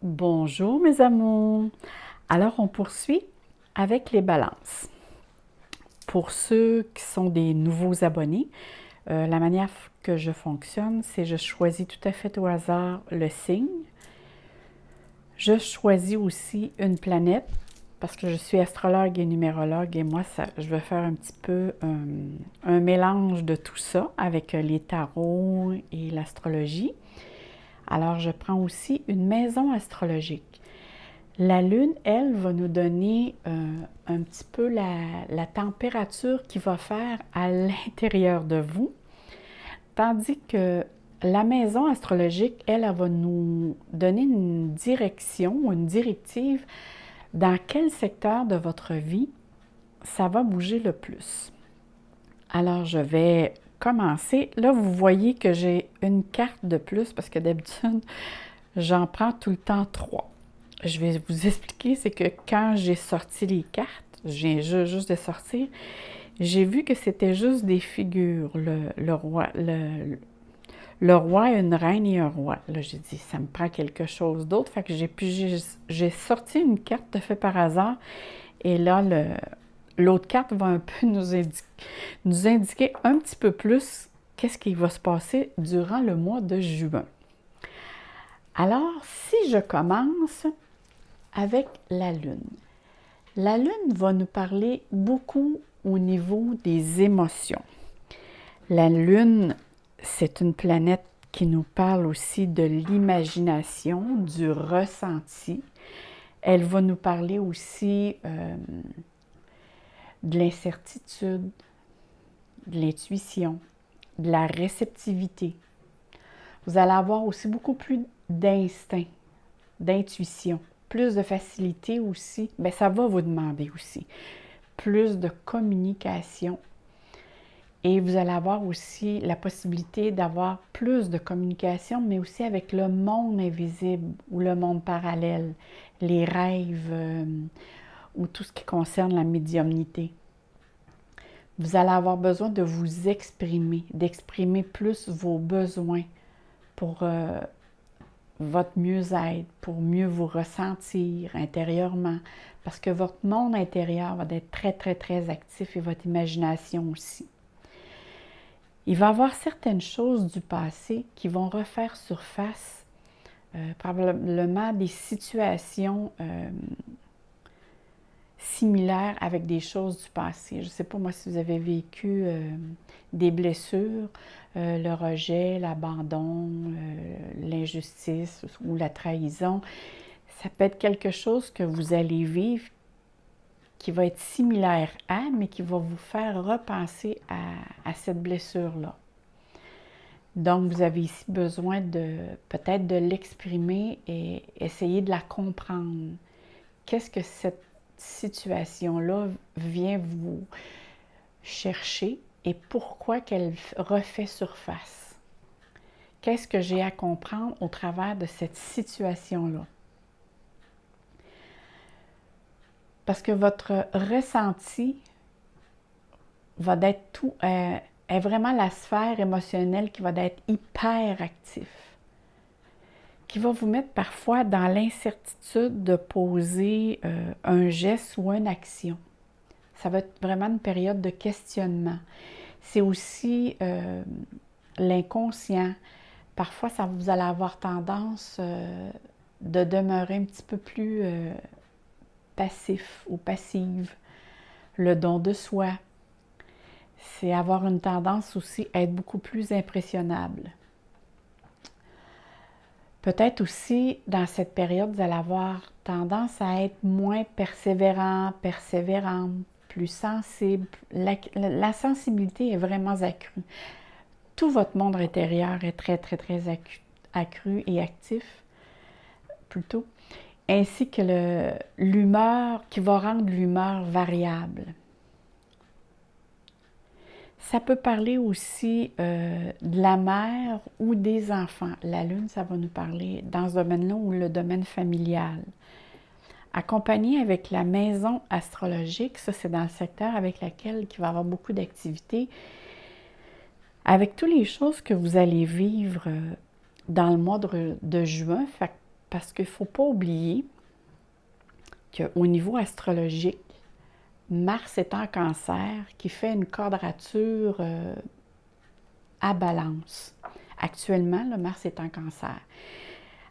Bonjour mes amours. Alors on poursuit avec les balances. Pour ceux qui sont des nouveaux abonnés, la manière que je fonctionne, c'est je choisis tout à fait au hasard le signe. Je choisis aussi une planète parce que je suis astrologue et numérologue et moi, je vais faire un petit peu un mélange de tout ça avec les tarots et l'astrologie. Alors je prends aussi une maison astrologique. La Lune, elle, va nous donner un petit peu la température qu'il va faire à l'intérieur de vous, tandis que la maison astrologique, elle, elle va nous donner une direction, une directive dans quel secteur de votre vie ça va bouger le plus. Alors, je vais commencer. Là, vous voyez que j'ai une carte de plus parce que d'habitude, j'en prends tout le temps 3. Je vais vous expliquer, c'est que quand j'ai sorti les cartes, je viens juste de sortir, j'ai vu que c'était juste des figures, le roi, une reine et un roi. Là, j'ai dit, ça me prend quelque chose d'autre. Fait que j'ai sorti une carte de fait par hasard. Et là, l'autre carte va un peu nous indiquer un petit peu plus qu'est-ce qui va se passer durant le mois de juin. Alors, si je commence avec la Lune. La Lune va nous parler beaucoup au niveau des émotions. La Lune, c'est une planète qui nous parle aussi de l'imagination, du ressenti. Elle va nous parler aussi de l'incertitude, de l'intuition, de la réceptivité. Vous allez avoir aussi beaucoup plus d'instinct, d'intuition, plus de facilité aussi. Bien, ça va vous demander aussi plus de communication. Et vous allez avoir aussi la possibilité d'avoir plus de communication, mais aussi avec le monde invisible ou le monde parallèle, les rêves ou tout ce qui concerne la médiumnité. Vous allez avoir besoin de vous exprimer, d'exprimer plus vos besoins pour votre mieux-être, pour mieux vous ressentir intérieurement, parce que votre monde intérieur va être très, très, très actif et votre imagination aussi. Il va y avoir certaines choses du passé qui vont refaire surface, probablement des situations similaires avec des choses du passé. Je ne sais pas, moi, si vous avez vécu des blessures, le rejet, l'abandon, l'injustice ou la trahison. Ça peut être quelque chose que vous allez vivre qui va être similaire à, mais qui va vous faire repenser à cette blessure-là. Donc, vous avez ici besoin de peut-être de l'exprimer et essayer de la comprendre. Qu'est-ce que cette situation-là vient vous chercher et pourquoi qu'elle refait surface? Qu'est-ce que j'ai à comprendre au travers de cette situation-là? Parce que votre ressenti va être est vraiment la sphère émotionnelle qui va être hyper actif, qui va vous mettre parfois dans l'incertitude de poser un geste ou une action. Ça va être vraiment une période de questionnement. C'est aussi l'inconscient. Parfois, vous allez avoir tendance de demeurer un petit peu plus passif ou passive. Le don de soi, c'est avoir une tendance aussi à être beaucoup plus impressionnable. Peut-être aussi, dans cette période, vous allez avoir tendance à être moins persévérant, persévérante, plus sensible. La sensibilité est vraiment accrue. Tout votre monde intérieur est très, très, très accru et actif, plutôt, ainsi que l'humeur qui va rendre l'humeur variable. Ça peut parler aussi de la mère ou des enfants. La Lune, ça va nous parler dans ce domaine-là ou le domaine familial. Accompagné avec la maison astrologique, ça c'est dans le secteur avec lequel il va y avoir beaucoup d'activités. Avec toutes les choses que vous allez vivre dans le mois de juin, parce qu'il ne faut pas oublier qu'au niveau astrologique, Mars est en Cancer, qui fait une quadrature à Balance. Actuellement, le Mars est en Cancer.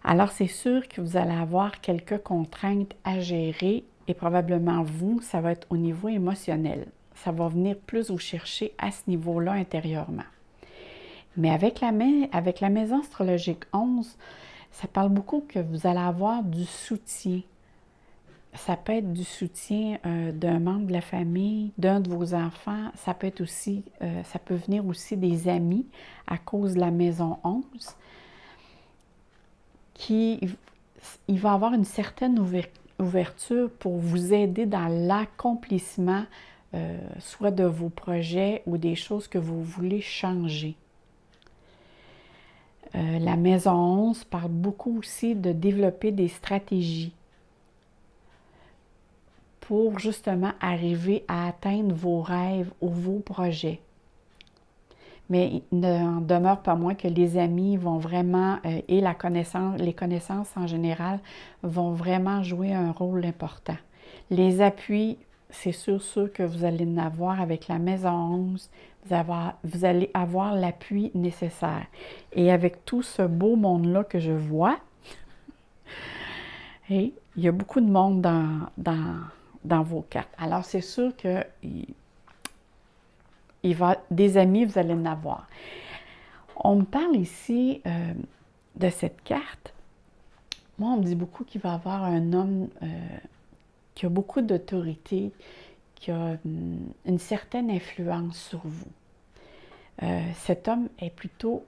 Alors, c'est sûr que vous allez avoir quelques contraintes à gérer et probablement vous, ça va être au niveau émotionnel. Ça va venir plus vous chercher à ce niveau-là intérieurement. Mais avec la maison astrologique 11, ça parle beaucoup que vous allez avoir du soutien. Ça peut être du soutien d'un membre de la famille, d'un de vos enfants. Ça peut être aussi, ça peut venir aussi des amis à cause de la maison 11. Il va avoir une certaine ouverture pour vous aider dans l'accomplissement soit de vos projets ou des choses que vous voulez changer. La maison 11 parle beaucoup aussi de développer des stratégies pour justement arriver à atteindre vos rêves ou vos projets. Mais il n'en demeure pas moins que les amis vont vraiment, et les connaissances en général, vont vraiment jouer un rôle important. Les appuis, c'est sûr que vous allez en avoir avec la maison 11, vous allez avoir l'appui nécessaire. Et avec tout ce beau monde-là que je vois, et il y a beaucoup de monde dans vos cartes. Alors, c'est sûr que des amis, vous allez en avoir. On me parle ici de cette carte. Moi, on me dit beaucoup qu'il va y avoir un homme qui a beaucoup d'autorité, qui a une certaine influence sur vous. Cet homme est plutôt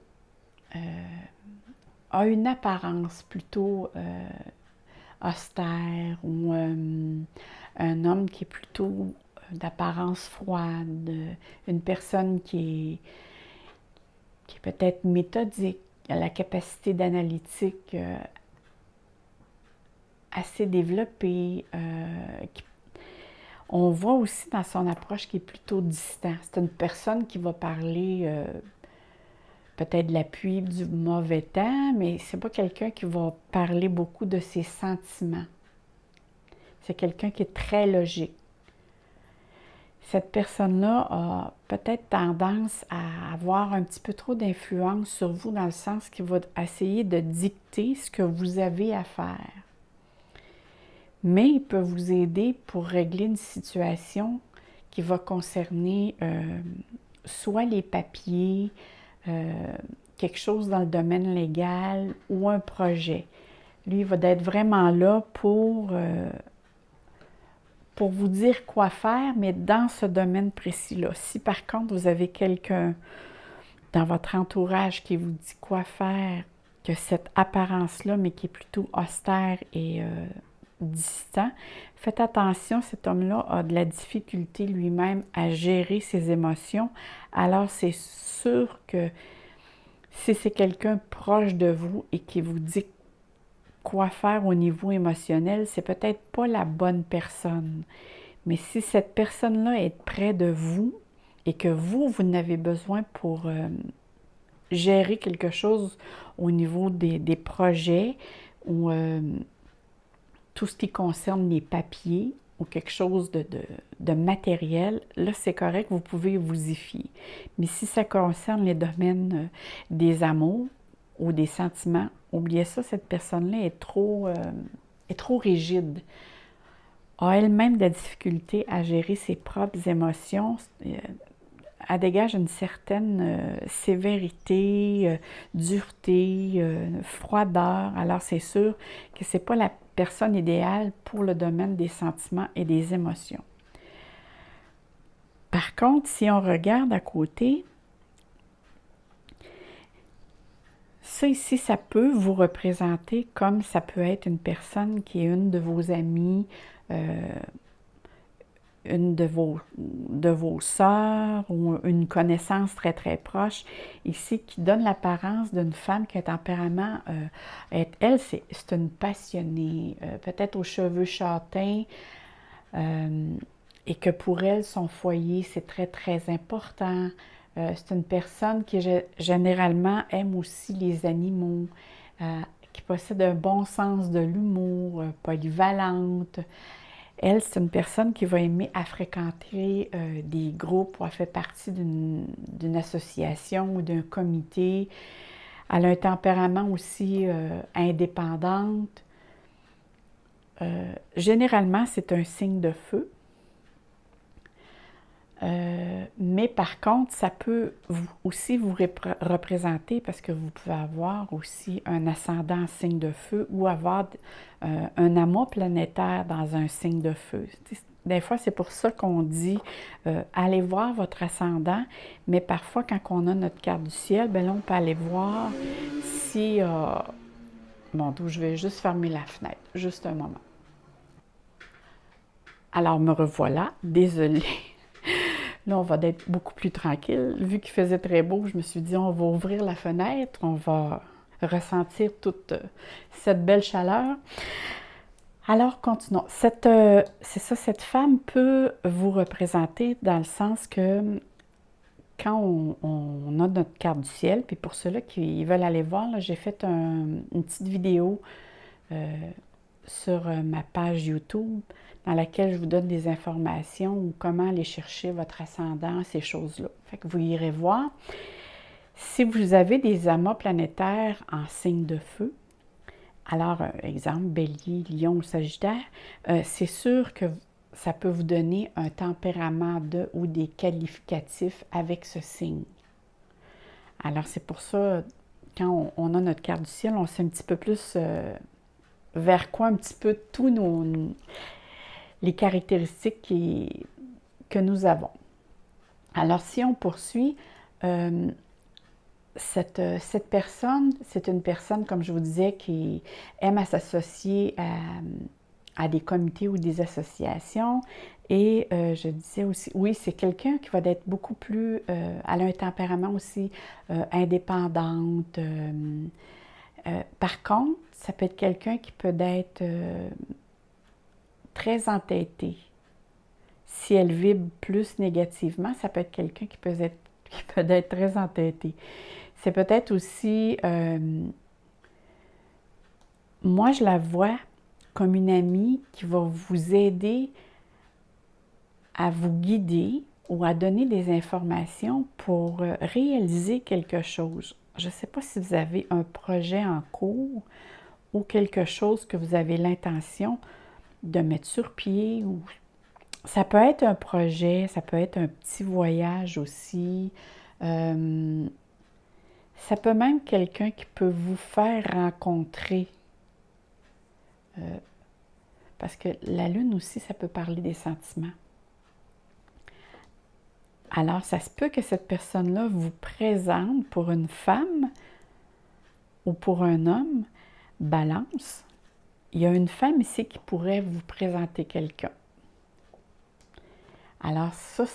a une apparence plutôt austère ou un homme qui est plutôt d'apparence froide, une personne qui est peut-être méthodique, a la capacité d'analytique assez développée. On voit aussi dans son approche qu'il est plutôt distant. C'est une personne qui va parler peut-être de la pluie, du mauvais temps, mais c'est pas quelqu'un qui va parler beaucoup de ses sentiments. C'est quelqu'un qui est très logique. Cette personne-là a peut-être tendance à avoir un petit peu trop d'influence sur vous dans le sens qu'il va essayer de dicter ce que vous avez à faire. Mais il peut vous aider pour régler une situation qui va concerner soit les papiers, quelque chose dans le domaine légal ou un projet. Lui, il va être vraiment là pour vous dire quoi faire, mais dans ce domaine précis-là. Si par contre, vous avez quelqu'un dans votre entourage qui vous dit quoi faire, que cette apparence-là, mais qui est plutôt austère et distant, faites attention, cet homme-là a de la difficulté lui-même à gérer ses émotions. Alors, c'est sûr que si c'est quelqu'un proche de vous et qui vous dit quoi faire au niveau émotionnel, c'est peut-être pas la bonne personne. Mais si cette personne-là est près de vous et que vous n'avez besoin pour gérer quelque chose au niveau des projets ou tout ce qui concerne les papiers ou quelque chose de matériel, là, c'est correct, vous pouvez vous y fier. Mais si ça concerne les domaines des amours ou des sentiments, oubliez ça, cette personne-là est trop rigide, a elle-même de la difficulté à gérer ses propres émotions. Elle dégage une certaine sévérité, dureté, froideur. Alors, c'est sûr que ce n'est pas la personne idéale pour le domaine des sentiments et des émotions. Par contre, si on regarde à côté, ça ici, ça peut vous représenter comme ça peut être une personne qui est une de vos amies, une de vos sœurs ou une connaissance très, très proche, ici, qui donne l'apparence d'une femme qui a un tempérament, elle, c'est une passionnée, peut-être aux cheveux châtains, et que pour elle, son foyer, c'est très, très important. C'est une personne qui généralement aime aussi les animaux, qui possède un bon sens de l'humour, polyvalente. Elle, c'est une personne qui va aimer à fréquenter des groupes ou elle fait partie d'une association ou d'un comité. Elle a un tempérament aussi indépendante. Généralement, c'est un signe de feu. Mais par contre, ça peut aussi vous représenter parce que vous pouvez avoir aussi un ascendant en signe de feu ou avoir un amas planétaire dans un signe de feu. Des fois, c'est pour ça qu'on dit allez voir votre ascendant, mais parfois, quand on a notre carte du ciel, bien là, on peut aller voir si... bon, donc je vais juste fermer la fenêtre, juste un moment. Alors, me revoilà, désolée. Là, on va être beaucoup plus tranquille. Vu qu'il faisait très beau, je me suis dit, on va ouvrir la fenêtre, on va ressentir toute cette belle chaleur. Alors, continuons. C'est ça, cette femme peut vous représenter dans le sens que quand on a notre carte du ciel, puis pour ceux-là qui veulent aller voir, j'ai fait une petite vidéo sur ma page YouTube dans laquelle je vous donne des informations ou comment aller chercher votre ascendant, ces choses-là. Fait que vous irez voir. Si vous avez des amas planétaires en signe de feu, alors, exemple, Bélier, Lion ou Sagittaire, c'est sûr que ça peut vous donner un tempérament ou des qualificatifs avec ce signe. Alors, c'est pour ça, quand on a notre carte du ciel, on sait un petit peu plus vers quoi un petit peu tous les caractéristiques que nous avons. Alors, si on poursuit, cette personne, c'est une personne, comme je vous disais, qui aime à s'associer à des comités ou des associations. Et je disais aussi, oui, c'est quelqu'un qui va être beaucoup plus, elle a un tempérament aussi indépendante. Par contre, ça peut être quelqu'un qui peut être très entêté. Si elle vibre plus négativement, ça peut être quelqu'un qui peut être très entêté. C'est peut-être aussi, moi je la vois comme une amie qui va vous aider à vous guider ou à donner des informations pour réaliser quelque chose. Je ne sais pas si vous avez un projet en cours ou quelque chose que vous avez l'intention de mettre sur pied. Ou ça peut être un projet, ça peut être un petit voyage aussi. Ça peut même être quelqu'un qui peut vous faire rencontrer. Parce que la lune aussi, ça peut parler des sentiments. Alors, ça se peut que cette personne-là vous présente pour une femme ou pour un homme, Balance. Il y a une femme ici qui pourrait vous présenter quelqu'un. Alors, ça,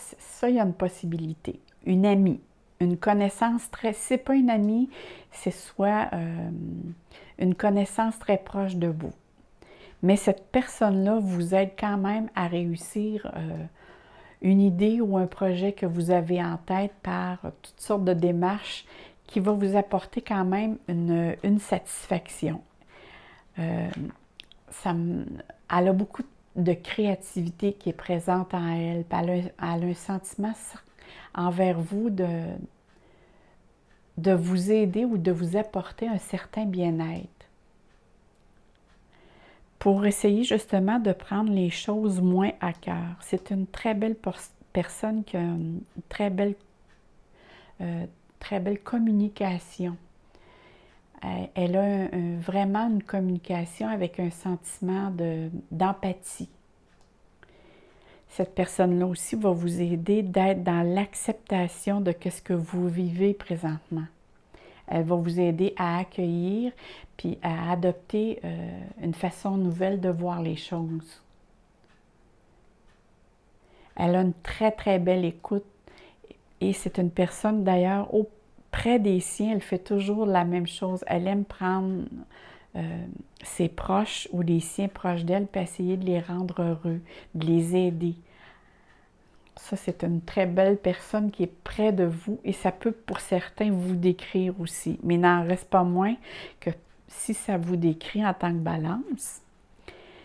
il y a une possibilité. Une amie, une connaissance très... Si ce n'est pas une amie, c'est soit une connaissance très proche de vous. Mais cette personne-là vous aide quand même à réussir une idée ou un projet que vous avez en tête par toutes sortes de démarches qui va vous apporter quand même une satisfaction. Elle a beaucoup de créativité qui est présente en elle. Elle a un sentiment envers vous de vous aider ou de vous apporter un certain bien-être. Pour essayer justement de prendre les choses moins à cœur. C'est une très belle personne qui a une très belle communication. Elle a vraiment une communication avec un sentiment d'empathie. Cette personne-là aussi va vous aider d'être dans l'acceptation de ce que vous vivez présentement. Elle va vous aider à accueillir puis à adopter une façon nouvelle de voir les choses. Elle a une très, très belle écoute et c'est une personne d'ailleurs auprès des siens, elle fait toujours la même chose. Elle aime prendre ses proches ou les siens proches d'elle puis essayer de les rendre heureux, de les aider. Ça, c'est une très belle personne qui est près de vous et ça peut pour certains vous décrire aussi. Mais il n'en reste pas moins que si ça vous décrit en tant que balance,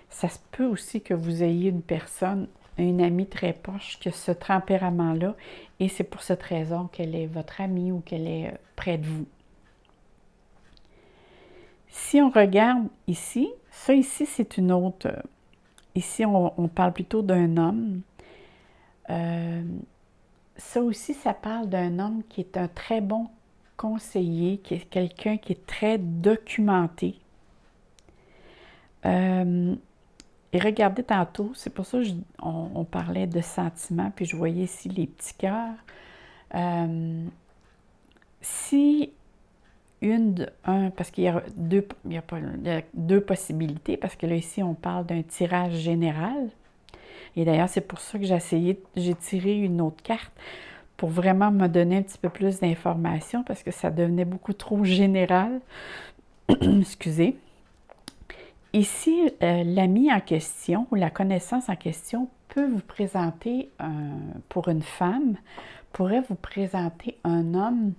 ça se peut aussi que vous ayez une personne, une amie très proche qui a ce tempérament-là et c'est pour cette raison qu'elle est votre amie ou qu'elle est près de vous. Si on regarde ici, ça ici c'est une autre... ici on parle plutôt d'un homme. Ça aussi, ça parle d'un homme qui est un très bon conseiller, qui est quelqu'un qui est très documenté. Et regardez tantôt, c'est pour ça qu'on parlait de sentiments, puis je voyais ici les petits cœurs. Si parce qu'il y a deux possibilités, parce que là, ici, on parle d'un tirage général. Et d'ailleurs, c'est pour ça que j'ai tiré une autre carte pour vraiment me donner un petit peu plus d'informations, parce que ça devenait beaucoup trop général. Excusez. Ici, l'ami en question ou la connaissance en question peut vous présenter, pour une femme, pourrait vous présenter un homme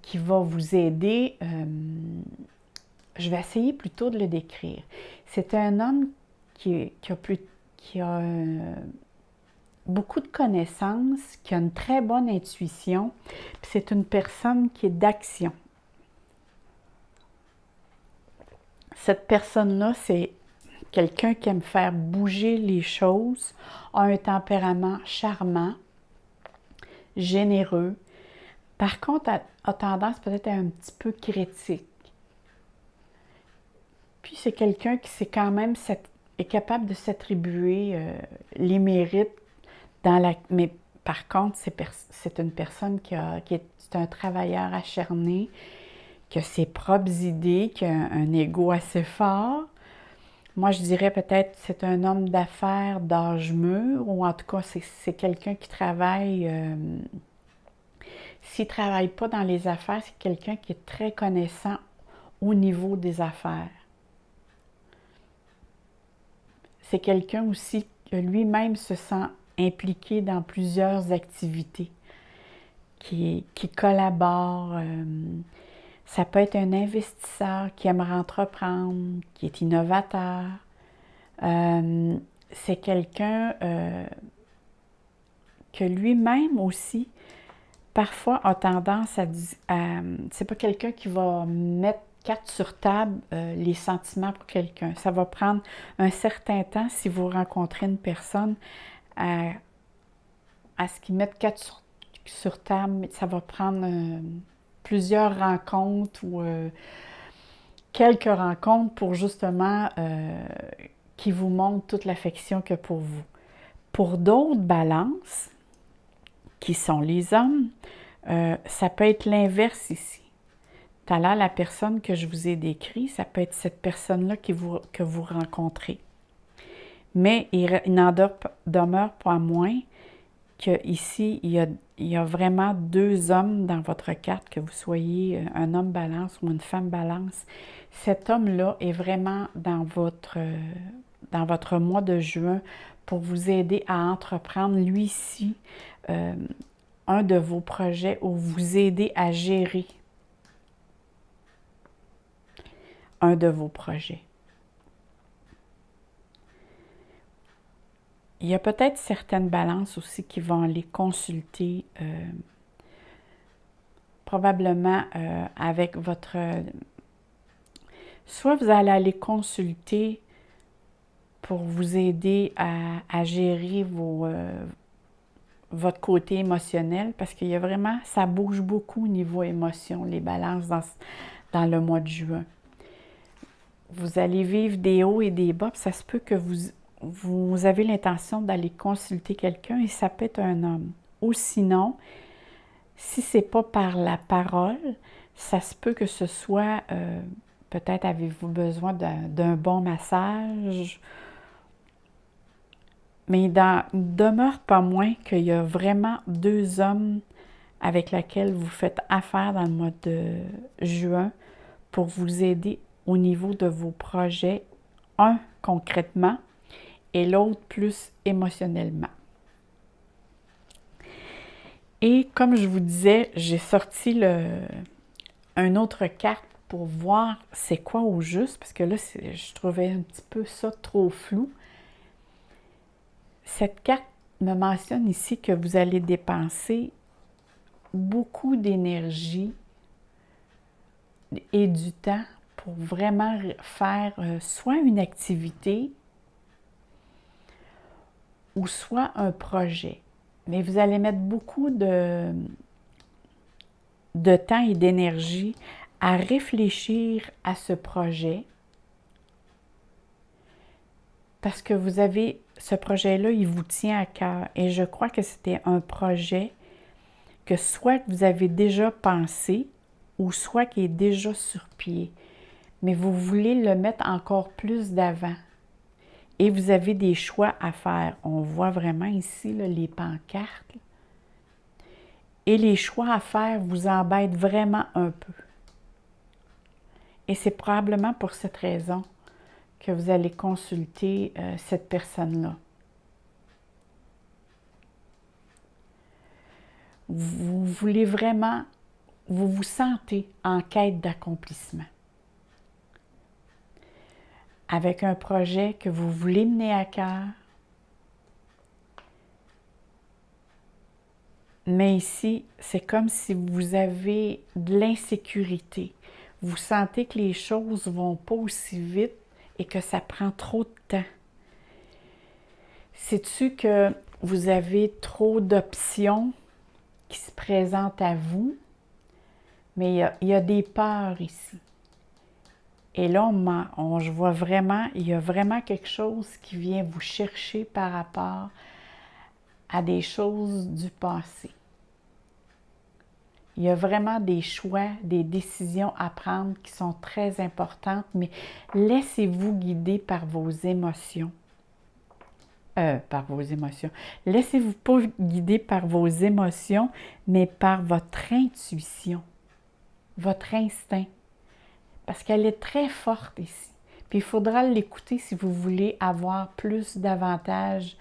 qui va vous aider. Je vais essayer plutôt de le décrire. C'est un homme qui a beaucoup de connaissances, qui a une très bonne intuition, puis c'est une personne qui est d'action. Cette personne-là, c'est quelqu'un qui aime faire bouger les choses, a un tempérament charmant, généreux. Par contre, a tendance peut-être à être un petit peu critique. Puis c'est quelqu'un qui est capable de s'attribuer les mérites mais par contre, c'est une personne qui est un travailleur acharné, qui a ses propres idées, qui a un ego assez fort. Moi, je dirais peut-être c'est un homme d'affaires d'âge mûr, ou en tout cas, c'est quelqu'un qui travaille... s'il ne travaille pas dans les affaires, c'est quelqu'un qui est très connaissant au niveau des affaires. C'est quelqu'un aussi que lui-même se sent impliqué dans plusieurs activités, qui collabore. Ça peut être un investisseur qui aimerait entreprendre, qui est innovateur. C'est quelqu'un que lui-même aussi, parfois, a tendance à c'est pas quelqu'un qui va mettre carte sur table les sentiments pour quelqu'un. Ça va prendre un certain temps si vous rencontrez une personne à ce qu'ils mettent carte sur table. Ça va prendre plusieurs rencontres ou quelques rencontres pour justement qui vous montrent toute l'affection qu'il y a pour vous. Pour d'autres balances, qui sont les hommes, ça peut être l'inverse ici. Tout à l'heure, la personne que je vous ai décrite, ça peut être cette personne-là que vous rencontrez. Mais il n'en demeure pas moins qu'ici, il y a vraiment deux hommes dans votre carte, que vous soyez un homme balance ou une femme balance. Cet homme-là est vraiment dans votre mois de juin pour vous aider à entreprendre, lui-ci, un de vos projets ou vous aider à gérer un de vos projets. Il y a peut-être certaines balances aussi qui vont aller consulter, probablement avec votre... Soit vous allez aller consulter pour vous aider à gérer votre côté émotionnel, parce qu'il y a vraiment, ça bouge beaucoup au niveau émotion, les balances dans le mois de juin. Vous allez vivre des hauts et des bas, puis ça se peut que vous avez l'intention d'aller consulter quelqu'un et ça peut être un homme. Ou sinon, si ce n'est pas par la parole, ça se peut que ce soit, peut-être avez-vous besoin d'un bon massage, mais il demeure pas moins qu'il y a vraiment deux hommes avec lesquels vous faites affaire dans le mois de juin pour vous aider au niveau de vos projets, un concrètement et l'autre plus émotionnellement. Et comme je vous disais, j'ai sorti une autre carte pour voir c'est quoi au juste, parce que là, je trouvais un petit peu ça trop flou. Cette carte me mentionne ici que vous allez dépenser beaucoup d'énergie et du temps pour vraiment faire soit une activité ou soit un projet. Mais vous allez mettre beaucoup de temps et d'énergie à réfléchir à ce projet parce que vous avez ce projet-là, il vous tient à cœur. Et je crois que c'était un projet que soit vous avez déjà pensé ou soit qui est déjà sur pied. Mais vous voulez le mettre encore plus d'avant. Et vous avez des choix à faire. On voit vraiment ici là, les pancartes. Et les choix à faire vous embêtent vraiment un peu. Et c'est probablement pour cette raison que vous allez consulter cette personne-là. Vous voulez vraiment, vous vous sentez en quête d'accomplissement. Avec un projet que vous voulez mener à cœur. Mais ici, c'est comme si vous avez de l'insécurité. Vous sentez que les choses ne vont pas aussi vite et que ça prend trop de temps. Sais-tu que vous avez trop d'options qui se présentent à vous? Mais il y a des peurs ici. Et là, je vois vraiment, il y a vraiment quelque chose qui vient vous chercher par rapport à des choses du passé. Il y a vraiment des choix, des décisions à prendre qui sont très importantes, mais laissez-vous guider par vos émotions. Laissez-vous pas guider par vos émotions, mais par votre intuition, votre instinct. Parce qu'elle est très forte ici. Puis il faudra l'écouter si vous voulez avoir davantage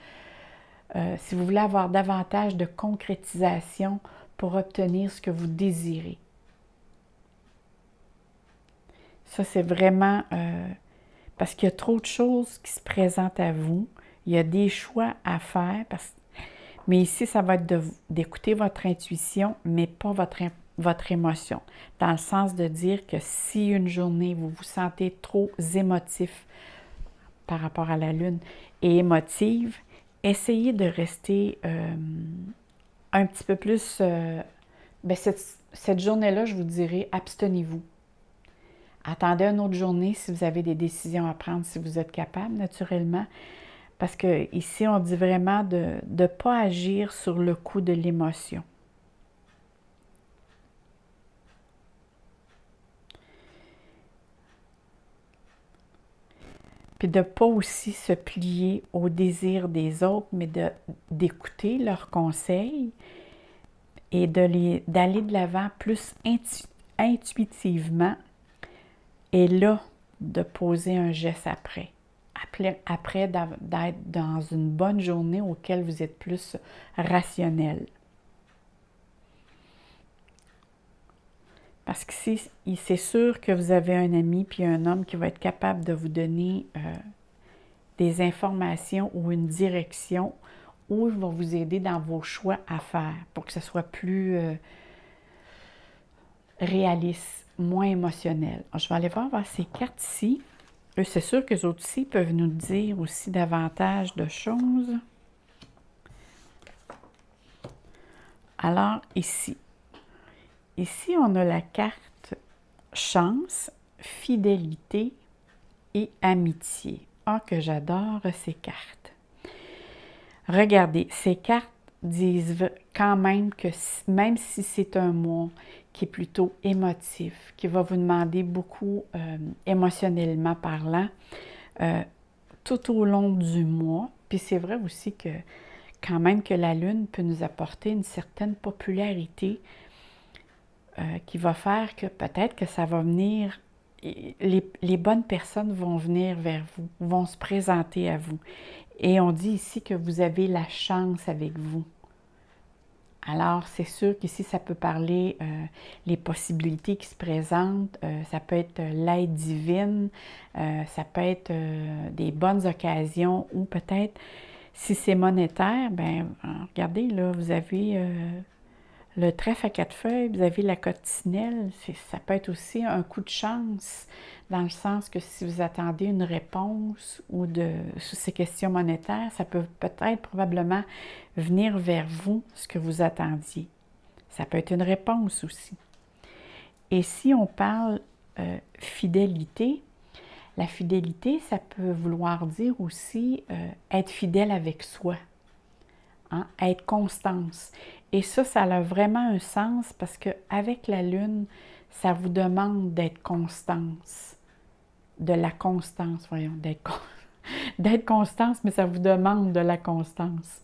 de concrétisation pour obtenir ce que vous désirez. Ça, c'est vraiment parce qu'il y a trop de choses qui se présentent à vous. Il y a des choix à faire. Mais ici, ça va être d'écouter votre intuition, mais pas votre émotion. Dans le sens de dire que si une journée, vous vous sentez trop émotif par rapport à la Lune et émotive, essayez de rester un petit peu plus... cette journée-là, je vous dirais, abstenez-vous. Attendez une autre journée si vous avez des décisions à prendre, si vous êtes capable, naturellement. Parce que ici, on dit vraiment de ne pas agir sur le coup de l'émotion. Puis de ne pas aussi se plier aux désirs des autres, mais d'écouter leurs conseils et d'aller de l'avant plus intuitivement. Et là, de poser un geste après. Après d'être dans une bonne journée auquel vous êtes plus rationnel. Parce que c'est sûr que vous avez un ami puis un homme qui va être capable de vous donner des informations ou une direction où il va vous aider dans vos choix à faire pour que ce soit plus réaliste, moins émotionnel. Alors, je vais aller voir ces cartes ici. Eux, c'est sûr que les autres ici peuvent nous dire aussi davantage de choses. Alors, ici, on a la carte chance, fidélité et amitié. Ah, que j'adore ces cartes. Regardez, ces cartes disent quand même que même si c'est un mois qui est plutôt émotif, qui va vous demander beaucoup émotionnellement parlant, tout au long du mois, puis c'est vrai aussi que quand même que la Lune peut nous apporter une certaine popularité qui va faire que peut-être que ça va venir, les bonnes personnes vont venir vers vous, vont se présenter à vous. Et on dit ici que vous avez la chance avec vous. Alors, c'est sûr qu'ici, ça peut parler les possibilités qui se présentent. Ça peut être l'aide divine, ça peut être des bonnes occasions ou peut-être, si c'est monétaire, bien, regardez, là, vous avez le trèfle à 4 feuilles, vous avez la coccinelle. Ça peut être aussi un coup de chance, dans le sens que si vous attendez une réponse ou sur ces questions monétaires, ça peut peut-être probablement venir vers vous ce que vous attendiez. Ça peut être une réponse aussi. Et si on parle fidélité, la fidélité, ça peut vouloir dire aussi être fidèle avec soi, hein, être constance. Et ça a vraiment un sens parce qu'avec la Lune, ça vous demande d'être constance, de la constance, voyons, d'être constance, mais ça vous demande de la constance.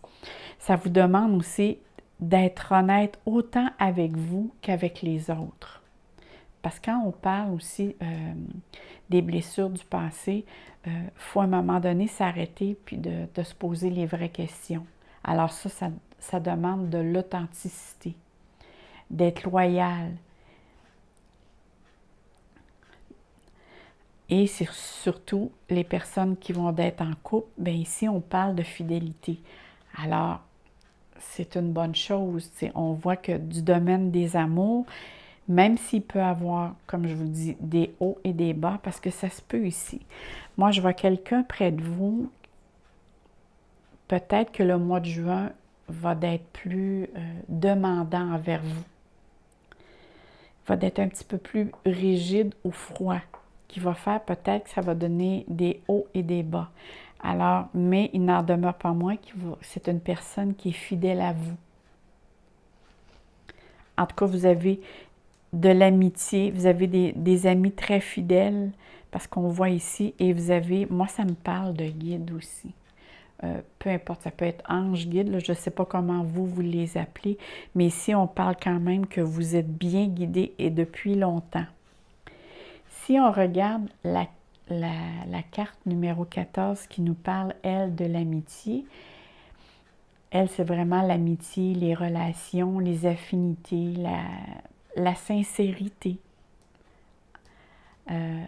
Ça vous demande aussi d'être honnête autant avec vous qu'avec les autres. Parce que quand on parle aussi des blessures du passé, faut à un moment donné s'arrêter puis de se poser les vraies questions. Alors ça demande de l'authenticité, d'être loyal. Et surtout, les personnes qui vont être en couple, bien ici, on parle de fidélité. Alors, c'est une bonne chose. On voit que du domaine des amours, même s'il peut y avoir, comme je vous dis, des hauts et des bas, parce que ça se peut ici. Moi, je vois quelqu'un près de vous, peut-être que le mois de juin va être plus demandant envers vous. Va être un petit peu plus rigide ou froid, qui va faire peut-être que ça va donner des hauts et des bas. Alors, mais il n'en demeure pas moins que c'est une personne qui est fidèle à vous. En tout cas, vous avez de l'amitié, vous avez des amis très fidèles, parce qu'on voit ici, et vous avez, moi ça me parle de guide aussi. Peu importe, ça peut être ange, guide, là, je ne sais pas comment vous les appelez, mais ici on parle quand même que vous êtes bien guidé et depuis longtemps. Si on regarde la carte numéro 14 qui nous parle, elle, de l'amitié, elle, c'est vraiment l'amitié, les relations, les affinités, la sincérité,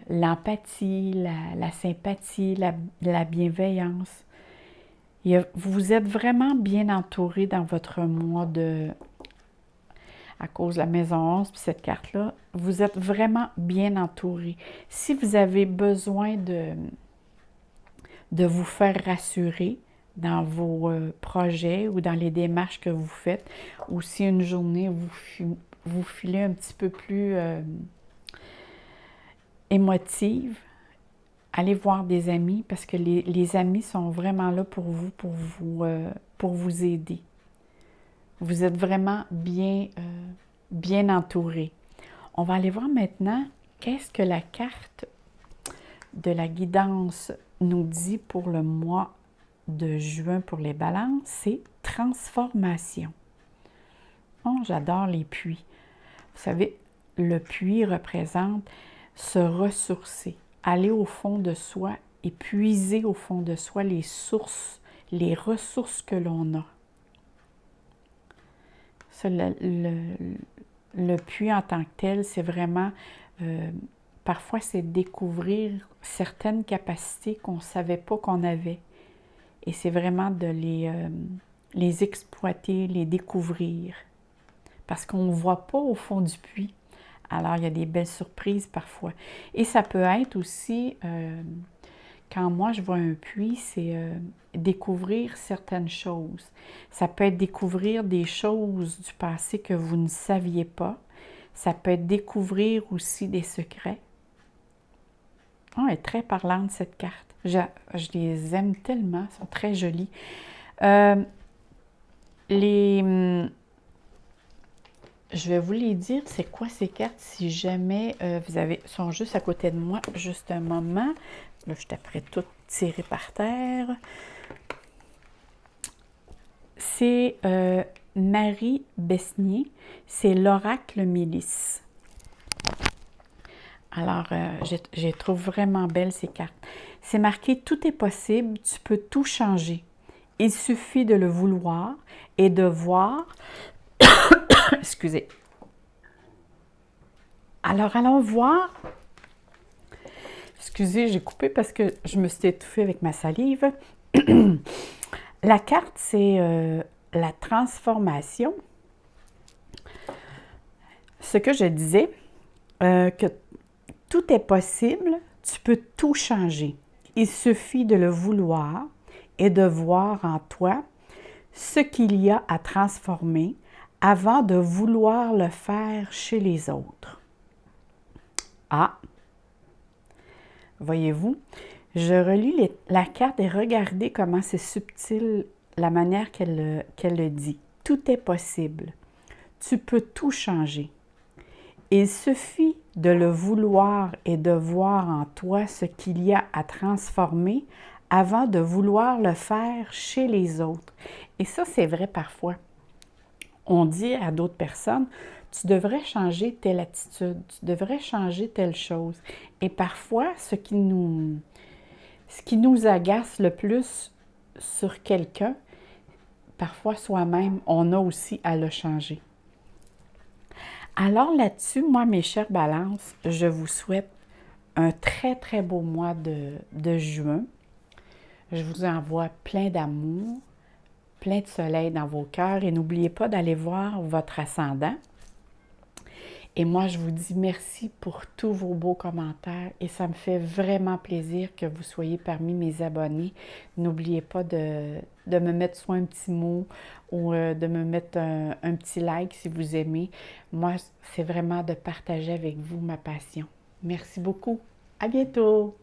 l'empathie, la sympathie, la bienveillance. Vous êtes vraiment bien entouré dans votre mois à cause de la maison 11, puis cette carte-là, vous êtes vraiment bien entouré. Si vous avez besoin de vous faire rassurer dans vos projets ou dans les démarches que vous faites, ou si une journée vous filez un petit peu plus émotive, allez voir des amis parce que les amis sont vraiment là pour vous aider. Vous êtes vraiment bien entouré. On va aller voir maintenant qu'est-ce que la carte de la guidance nous dit pour le mois de juin pour les balances, c'est transformation. Oh, j'adore les puits. Vous savez, le puits représente se ressourcer, aller au fond de soi et puiser au fond de soi les ressources que l'on a. Ça, le puits en tant que tel, c'est vraiment, parfois c'est découvrir certaines capacités qu'on ne savait pas qu'on avait. Et c'est vraiment de les exploiter, les découvrir. Parce qu'on ne voit pas au fond du puits. Alors, il y a des belles surprises parfois. Et ça peut être aussi, quand moi je vois un puits, c'est découvrir certaines choses. Ça peut être découvrir des choses du passé que vous ne saviez pas. Ça peut être découvrir aussi des secrets. Oh, elle est très parlante, cette carte. Je les aime tellement, elles sont très jolies. Je vais vous les dire, c'est quoi ces cartes si jamais sont juste à côté de moi, juste un moment. Là, je suis après tout tirée par terre. C'est Marie Besnier, c'est l'oracle Mélisse. Alors, je les trouve vraiment belles, ces cartes. C'est marqué « Tout est possible, tu peux tout changer. Il suffit de le vouloir et de voir Excusez. Alors, allons voir. Excusez, j'ai coupé parce que je me suis étouffée avec ma salive. La carte, c'est la transformation. Ce que je disais, que tout est possible, tu peux tout changer. Il suffit de le vouloir et de voir en toi ce qu'il y a à transformer avant de vouloir le faire chez les autres. Ah! Voyez-vous, je relis la carte et regardez comment c'est subtil la manière qu'elle le dit. Tout est possible. Tu peux tout changer. Il suffit de le vouloir et de voir en toi ce qu'il y a à transformer avant de vouloir le faire chez les autres. Et ça, c'est vrai parfois. On dit à d'autres personnes, tu devrais changer telle attitude, tu devrais changer telle chose. Et parfois, ce qui nous agace le plus sur quelqu'un, parfois soi-même, on a aussi à le changer. Alors là-dessus, moi, mes chères balances, je vous souhaite un très, très beau mois de juin. Je vous envoie plein d'amour, plein de soleil dans vos cœurs et n'oubliez pas d'aller voir votre ascendant. Et moi, je vous dis merci pour tous vos beaux commentaires et ça me fait vraiment plaisir que vous soyez parmi mes abonnés. N'oubliez pas de me mettre soit un petit mot ou de me mettre un petit like si vous aimez. Moi, c'est vraiment de partager avec vous ma passion. Merci beaucoup. À bientôt!